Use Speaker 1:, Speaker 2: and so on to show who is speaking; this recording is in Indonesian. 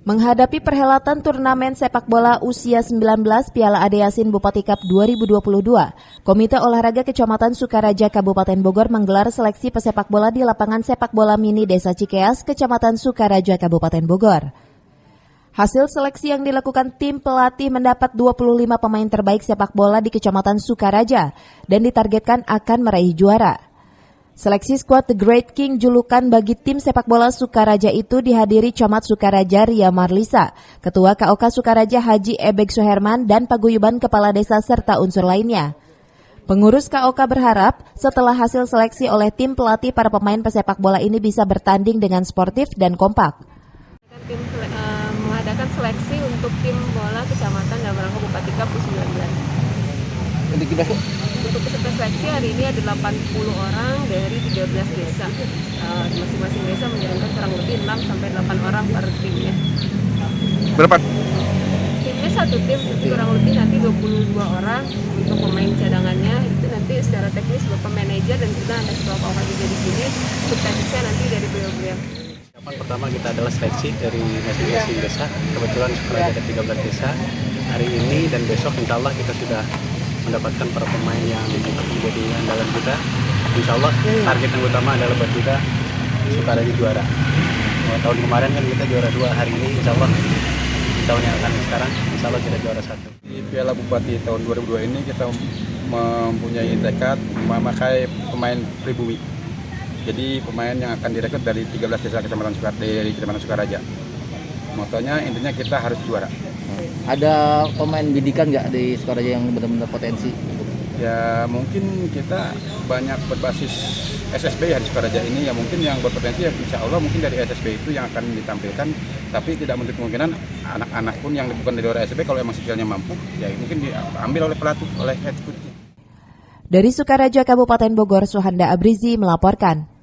Speaker 1: Menghadapi perhelatan turnamen sepak bola usia 19 Piala Ade Yasin Bupati Cup 2022, Komite Olahraga Kecamatan Sukaraja Kabupaten Bogor menggelar seleksi pesepak bola di lapangan sepak bola mini Desa Cikeas, Kecamatan Sukaraja Kabupaten Bogor. Hasil seleksi yang dilakukan tim pelatih mendapat 25 pemain terbaik sepak bola di Kecamatan Sukaraja dan ditargetkan akan meraih juara. Seleksi skuad The Great King julukan bagi tim sepak bola Sukaraja itu dihadiri Camat Sukaraja Ria Marlisa, Ketua KOK Sukaraja Haji Ebek Suherman dan paguyuban kepala desa serta unsur lainnya. Pengurus KOK berharap setelah hasil seleksi oleh tim pelatih para pemain pesepak bola ini bisa bertanding dengan sportif dan kompak.
Speaker 2: Tim mengadakan seleksi untuk tim bola kecamatan dalam rangka Bupati Cup U19. Untuk peserta seleksi hari ini ada 80 orang dari 13 desa. Masing-masing desa menjalankan kurang lebih 6 sampai 8 orang per timnya.
Speaker 3: Berapa?
Speaker 2: Timnya satu tim, kurang lebih nanti 22 orang untuk pemain cadangannya. Itu nanti secara teknis Bapak manajer dan kita ada ketua KOK juga di sini. Untuk teknisnya nanti dari beliau-beliau.
Speaker 4: Pertama kita adalah seleksi dari masing-masing desa. Kebetulan Sukaraja ada 13 desa. Hari ini dan besok insya Allah kita sudah mendapatkan para pemain yang menjadi andalan kita. Insya Allah target yang utama adalah buat kita Sukaraja juara. Tahun kemarin kan kita juara 2, hari ini insya Allah tahun yang akan sekarang insya Allah kita juara 1.
Speaker 3: Di Piala Bupati tahun 2002 ini kita mempunyai tekad memakai pemain pribumi. Jadi pemain yang akan direkrut dari 13 desa Kecamatan Sukaraja. Motonya intinya kita harus juara.
Speaker 5: Ada pemain bidikan nggak di Sukaraja yang benar-benar potensi?
Speaker 3: Ya mungkin kita banyak berbasis SSB ya di Sukaraja ini. Ya mungkin yang berpotensi ya insya Allah mungkin dari SSB itu yang akan ditampilkan. Tapi tidak menutup kemungkinan anak-anak pun yang bukan dari luar SSB kalau emang skillnya mampu ya mungkin diambil oleh pelatih, oleh head coach.
Speaker 1: Dari Sukaraja Kabupaten Bogor, Suhanda Abrizi melaporkan.